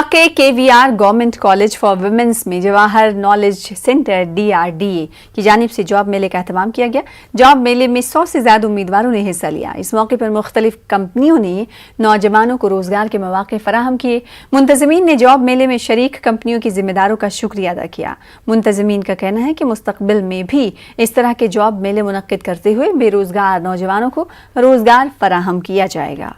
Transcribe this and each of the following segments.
इलाके KVR government college for womens में Jawahar knowledge centre DRDA की जानिब से जॉब मेले का एहतमाम किया गया। जॉब मेले में 100 से ज्यादा उम्मीदवारों ने हिस्सा लिया। इस मौके पर मुख्तलिफ कंपनियों ने नौजवानों को रोजगार के मौके फराहम किए। मुंतजमीन ने जॉब मेले में शरीक कंपनियों के जिम्मेदारों का शुक्रिया अदा किया। मुंतजमीन का कहना है कि मुस्तकबिल में भी इस तरह के जॉब मेले मुनक्किद करते हुए बेरोजगार नौजवानों को रोजगार फराहम किया जाएगा।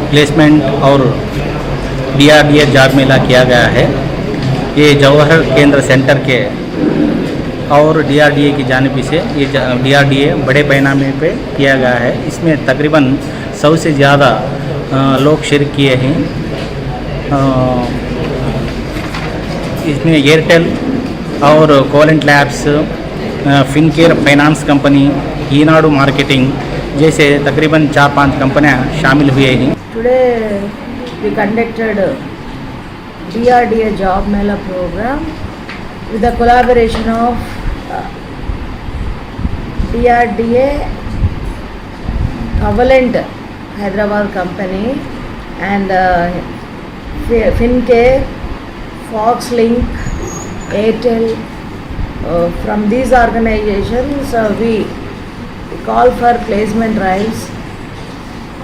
प्लेसमेंट और DRDA जॉब मेला किया गया है। ये जवाहर केंद्र सेंटर के और DRDA की जानिब से ये DRDA बड़े पैमाने पे किया गया है। इसमें तकरीबन 100 से ज़्यादा लोग शिरक किए हैं। इसमें एयरटेल और कोलेंट labs, Fincare finance company, Eenadu marketing जैसे तकरीबन 4-5 कंपनियां शामिल हुए हैं। Today we conducted DRDA Job Mela program with the collaboration of DRDA, Covalent Hyderabad company and Fincare, Foxlink, Airtel. From these organizations we call for placement drives.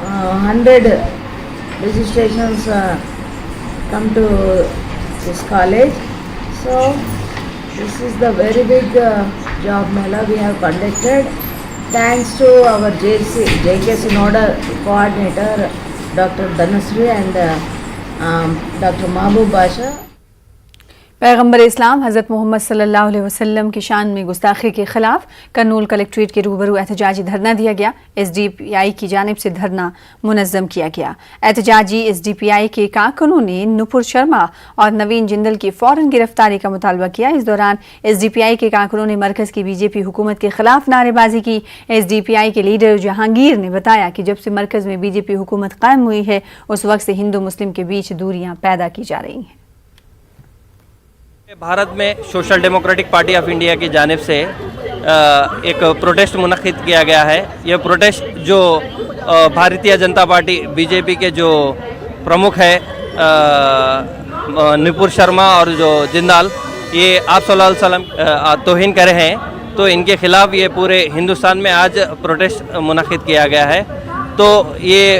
100 registrations come to this college. So this is the very big job mela we have conducted. Thanks to our JK Synodal coordinator Dr. Dhanasri and Dr. Mahbub Basha. पैगम्बर इस्लाम हज़रत मोहम्मद सल्लल्लाहु अलैहि वसल्लम की शान में गुस्ताखी के खिलाफ कर्नूल कलेक्ट्रेट के रूबरू एहतजाजी धरना दिया गया। SDPI की जानिब से धरना मुनज़्ज़म किया गया। एहतजाजी SDPI के कारकुनों ने नुपुर शर्मा और नवीन जिंदल की फ़ौरन गिरफ्तारी का मुतालबा किया। इस दौरान SDPI के कारकुनों ने मरकज़ की BJP हुकूमत के खिलाफ नारेबाजी की। SDPI के लीडर जहांगीर ने बताया कि जब से मरकज़ में BJP हुकूमत कायम हुई है उस वक्त से हिंदू मुस्लिम के बीच दूरियाँ पैदा की जा रही हैं। भारत में social democratic party of India की जानिब से एक प्रोटेस्ट मुनक्किद किया गया है। यह प्रोटेस्ट जो भारतीय जनता पार्टी BJP के जो प्रमुख है नुपुर शर्मा और जो जिंदाल, ये आप सल्लल्लाहु अलैहि वसल्लम तौहीन करे हैं, तो इनके खिलाफ ये पूरे हिंदुस्तान में आज प्रोटेस्ट मुनक्किद किया गया है। तो ये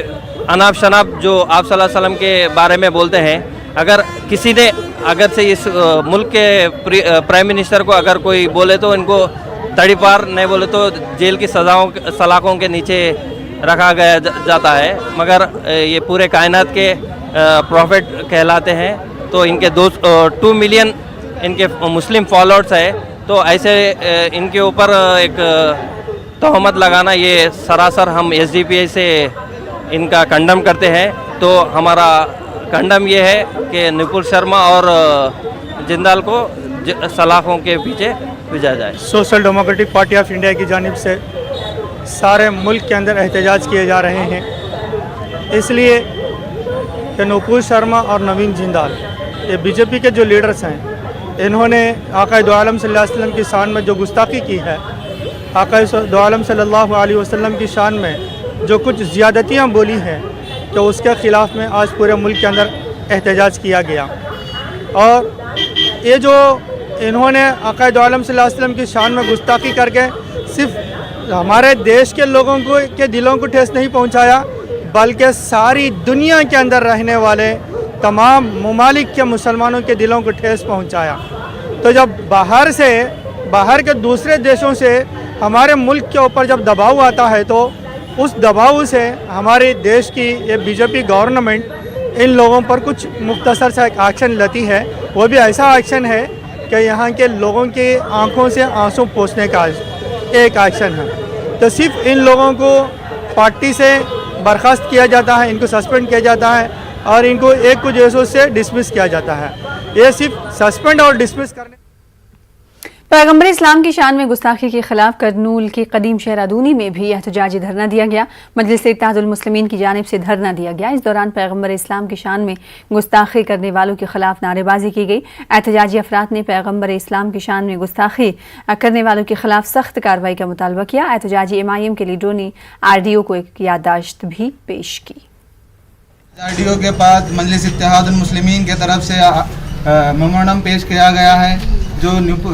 अनाप शनाप जो आप सल्लल्लाहु अलैहि वसल्लम के बारे में बोलते हैं, अगर किसी ने अगर से इस मुल्क के प्राइम मिनिस्टर को अगर कोई बोले तो इनको तड़ी पार, नहीं बोले तो जेल की सलाखों के नीचे रखा गया जाता है। मगर ये पूरे कायनात के प्रॉफिट कहलाते हैं। तो इनके 2 मिलियन इनके मुस्लिम फॉलोअर्स है। तो ऐसे इनके ऊपर एक तोहमत लगाना ये सरासर हम SDPI से इनका कंडम करते हैं। तो हमारा कंडम ये है कि नुपुर शर्मा और जिंदाल को सलाखों के पीछे भेजा जाए। Social democratic party of India की जानिब से सारे मुल्क के अंदर एहतजाज किए जा रहे हैं, इसलिए कि नुपुर शर्मा और नवीन जिंदाल ये BJP के जो लीडर्स हैं, इन्होंने आका दो आलम सल्लल्लाहु अलैहि वसल्लम की शान में जो गुस्ताखी की है, आका दो आलम सल्लल्लाहु अलैहि वसल्लम की शान में जो कुछ ज़्यादतियाँ बोली हैं, तो उसके ख़िलाफ़ में आज पूरे मुल्क के अंदर एहतजाज किया गया। और ये जो इन्होंने अक़ायद आलम सल्लल्लाहु अलैहि वसल्लम की शान में गुस्ताखी करके सिर्फ हमारे देश के लोगों को के दिलों को ठेस नहीं पहुंचाया, बल्कि सारी दुनिया के अंदर रहने वाले तमाम ममालिक के मुसलमानों के दिलों को ठेस पहुंचाया। तो जब बाहर के दूसरे देशों से हमारे मुल्क के ऊपर जब दबाव आता है, तो उस दबाव से हमारे देश की ये BJP गवर्नमेंट इन लोगों पर कुछ मुख्तसर सा एक एक्शन लेती है। वो भी ऐसा एक्शन है कि यहाँ के लोगों की आंखों से आंसू पोंछने का एक एक्शन है। तो सिर्फ इन लोगों को पार्टी से बर्खास्त किया जाता है, इनको सस्पेंड किया जाता है और इनको एक कुछ देशों से डिसमिस किया जाता है। ये सिर्फ सस्पेंड और डिसमिस करने पैगम्बर इस्लाम की शान में गुस्ताखी के खिलाफ करनूल की कदीम शहरादूनी में भी एहतजाजी धरना दिया गया। मजलिस इत्तेहादुल मुस्लिमीन की जानिब से धरना दिया गया। इस दौरान पैगम्बर इस्लाम की शान में गुस्ताखी करने वालों के खिलाफ नारेबाजी की गई। एहतजाजी अफराद ने पैगम्बर इस्लाम की शान में गुस्ताखी करने वालों के खिलाफ सख्त कार्रवाई का मुतालबा किया। एहतजाजी MIM के लीडरों ने RDO को एक याददाश्त भी पेश की। RDO के पास मजलिस इत्तेहादुल मुस्लिमीन की तरफ से मेमोरेंडम पेश किया गया है। जो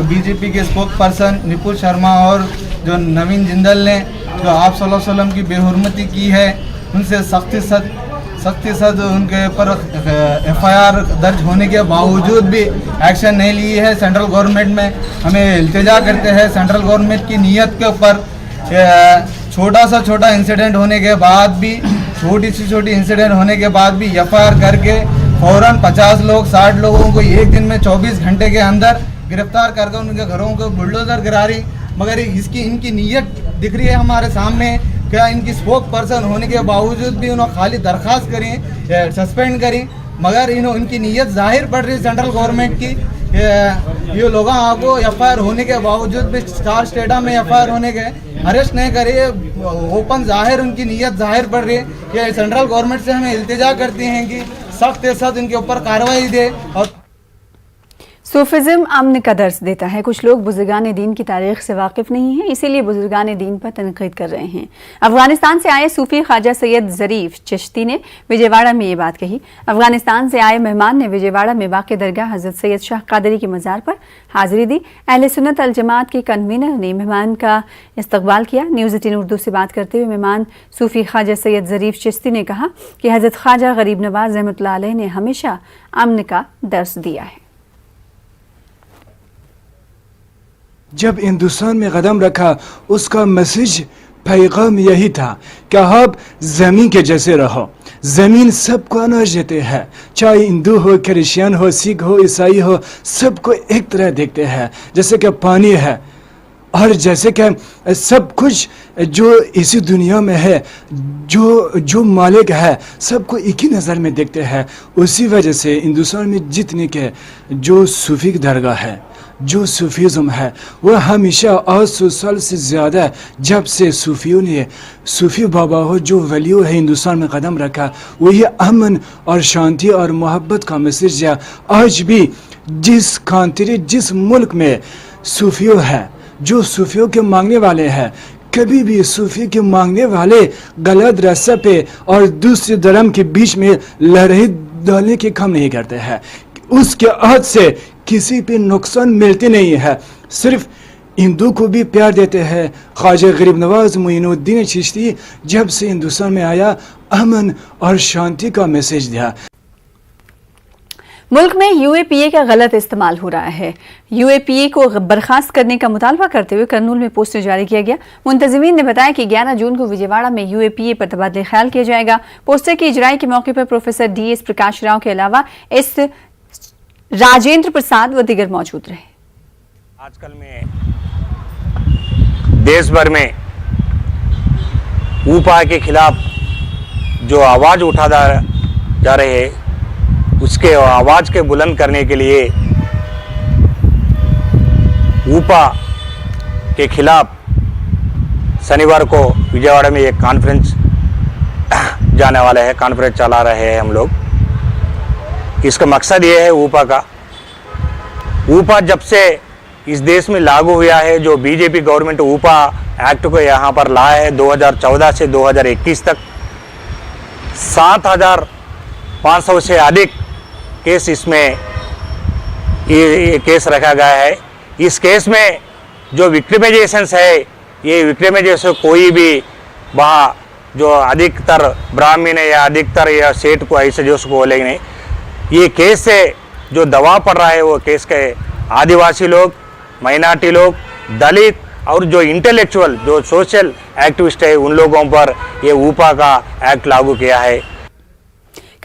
BJP के स्पोक पर्सन निपुल शर्मा और जो नवीन जिंदल ने जो आप सल्लल्लाहु अलैहि वसल्लम की बेहुरमती की है, उनसे सख्ती से उनके ऊपर FIR दर्ज होने के बावजूद भी एक्शन नहीं ली है। सेंट्रल गवर्नमेंट में हमें इल्तिजा करते हैं, सेंट्रल गवर्नमेंट की नीयत के ऊपर छोटा इंसिडेंट होने के बाद भी, छोटी इंसिडेंट होने के बाद भी FIR करके फ़ौरन 50 लोग 60 लोगों को एक दिन में 24 घंटे के अंदर गिरफ्तार करके उनके घरों को बुलडोजर गिरा रही। मगर इनकी नीयत दिख रही है हमारे सामने। क्या इनकी स्पोक पर्सन होने के बावजूद भी उन्होंने खाली दरख्वास्त करी, सस्पेंड करी, मगर इनकी नीयत जाहिर पड़ रही सेंट्रल गवर्नमेंट की। ये लोग आपको FIR होने के बावजूद भी 4 स्टेटा में FIR होने के अरेस्ट नहीं करे। ओपन जाहिर उनकी नीयत जाहिर पड़ रही है कि सेंट्रल गवर्नमेंट से हमें इल्तिजा करती हैं कि सख्त से सख्त इनके ऊपर कार्रवाई दे। और सूफिज़्म अमन का दर्स देता है। कुछ लोग बुजुर्गान दीन की तारीख से वाकिफ़ नहीं हैं, इसीलिए बुजुर्गान दीन पर तनकीद कर रहे हैं। अफगानिस्तान से आए सूफी ख्वाजा सैयद ज़रीफ चिश्ती ने विजयवाड़ा में ये बात कही। अफगानिस्तान से आए मेहमान ने विजयवाड़ा में वाक़ दरगाह हज़रत सैयद शाह कादरी की मज़ार पर हाज़िरी दी। अहले सुन्नत अल जमात के कन्वीनर ने मेहमान का इस्तकबाल किया। न्यूज़ 18 उर्दू से बात करते हुए मेहमान सूफी ख्वाजा सैयद ज़रीफ चिश्ती ने कहा कि हज़रत ख्वाजा गरीब नवाज़ रहमतुल्लाह अलैह ने हमेशा अमन का दर्स दिया है। जब हिंदुस्तान में कदम रखा, उसका मैसेज पैगाम यही था कि आप ज़मीन के जैसे रहो। ज़मीन सबको अनाज देते हैं, चाहे हिंदू हो, क्रिश्चियन हो, सिख हो, ईसाई हो, सबको एक तरह देखते हैं जैसे कि पानी है। और जैसे कि सब कुछ जो इसी दुनिया में है, जो मालिक है, सबको एक ही नज़र में देखते हैं। उसी वजह से हिंदुस्तान में जितने के जो सूफी की दरगाह है, जो सूफीज़म है, वह हमेशा 800 साल से ज़्यादा जब से सूफियों ने, सूफी बाबा हो जो वलियों है हिंदुस्तान में कदम रखा, वही अमन और शांति और मोहब्बत का मैसेज है। आज भी जिस कंट्री, जिस मुल्क में सूफियों है, जो सूफियों के मांगने वाले हैं, कभी भी सूफी के मांगने वाले गलत रास्ते पे और दूसरे धर्म के बीच में लड़ाई डालने के काम नहीं करते हैं। उसके हाथ से किसी पे नुकसान मिलते नहीं है। सिर्फ हिंदू को भी प्यार देते हैं। ख्वाजा गरीब नवाज मोइनुद्दीन चिश्ती जब से हिंदुस्तान में आया, अमन और शांति का मैसेज दिया। मुल्क में UAPA का गलत इस्तेमाल हो रहा है। UAPA को बर्खास्त करने का मुतालबा करते हुए करनूल में पोस्टर जारी किया गया। मुंतजिमीन ने बताया कि 11 जून को विजयवाड़ा में UAPA पर तबादले ख्याल किया जाएगा। पोस्टर की इजराई के मौके पर प्रोफेसर DS प्रकाश राव के अलावा इस राजेंद्र प्रसाद व दीगर मौजूद रहे। आजकल में देश भर में UPA के खिलाफ जो आवाज़ उठा जा रहे हैं, उसके आवाज़ के बुलंद करने के लिए UPA के खिलाफ शनिवार को विजयवाड़ा में एक कॉन्फ्रेंस जाने वाला है, कॉन्फ्रेंस चला रहे हैं हम लोग। इसका मकसद ये है UPA जब से इस देश में लागू हुआ है, जो BJP गवर्नमेंट UPA एक्ट को यहाँ पर लाया है 2014 से 2021 तक 7,500 से अधिक केस इसमें ये केस रखा गया है। इस केस में जो विक्टिमाइजेशंस है, ये विक्टिमाइजेशन कोई भी वहाँ जो अधिकतर ब्राह्मण है या अधिकतर या सेठ को ऐसे जो उसको बोलेंगे नहीं, ये केस से जो दबाव पड़ रहा है वो केस के आदिवासी लोग, माइनॉरिटी लोग, दलित और जो इंटेलेक्चुअल, जो सोशल एक्टिविस्ट है, उन लोगों पर ये UPA का एक्ट लागू किया है।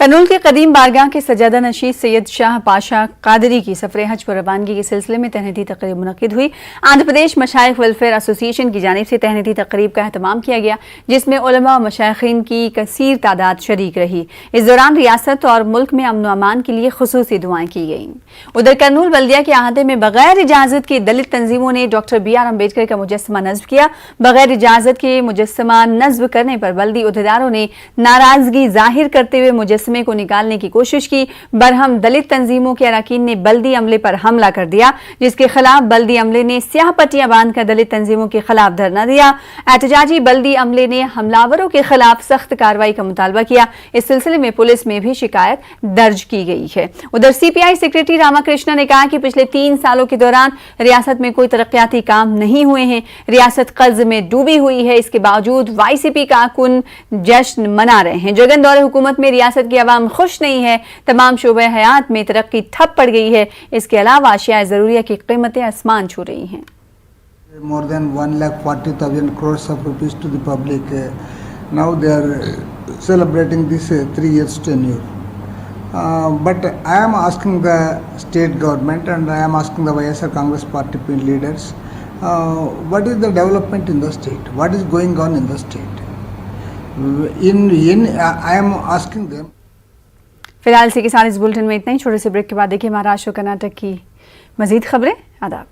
कर्नूल के कदीम बारगाह के सजादा नशीद सैयद शाह पाशा कादरी की सफर हज पर रवानगी के सिलसिले में तहनीती तकरीब मुनक्किद हुई। आंध्र प्रदेश मशाइख वेलफेयर एसोसिएशन की जानिब से तहनीती तकरीब का एहतमाम किया गया, जिसमें उलमा व मशाइखीन की कसीर तादाद शरीक रही। इस दौरान रियासत और मुल्क में अमन व अमान के लिए खुसूसी दुआएं की गईं। उधर कर्नूल बल्दिया के अहाते में बगैर इजाजत के दलित तंजीमों ने डॉक्टर BR अम्बेडकर का मुजस्समा नस्ब किया। बगैर इजाजत के मुजस्समा नस्ब करने पर बल्दी उहदेदारों ने नाराजगी जाहिर करते हुए मुजस्समे को निकालने की कोशिश की। बरहम दलित तंजीमों के अरकान ने बल्दी अमले पर हमला कर दिया, जिसके खिलाफ बल्दी अमले ने स्याह पट्टियां बांधकर दलित तंजीमों के खिलाफ धरना दिया। एहतजाजी बल्दी अमले ने हमलावरों के खिलाफ सख्त कार्रवाई का मुतालबा किया। इस सिलसिले में पुलिस में भी शिकायत दर्ज की गई है। उधर CPI सेक्रेटरी रामाकृष्णा ने कहा कि पिछले 3 सालों के दौरान रियासत में कोई तरक्याती काम नहीं हुए हैं। रियासत कर्ज में डूबी हुई है, इसके बावजूद YCP कारकुन जश्न मना रहे हैं। जगन दौरे हुकूमत में रियासत की आवाम खुश नहीं है। तमाम शोबे हयात में तरक्की ठप पड़ गई है। इसके अलावा अशिया ज़रूरिया की कीमतें आसमान छू रही हैं। More than 1,40,000 crores of rupees to the public. Now they are celebrating this 3 years tenure. But I am asking the state government and I am asking the YSR Congress party leaders, what is the development in the state? What is going on in the state? I am asking them. फिलहाल इसी के साथ इस bulletin में इतना ही। छोटे से break के बाद देखिए महाराष्ट्र और कर्नाटक की मजीद खबरें। आदाब।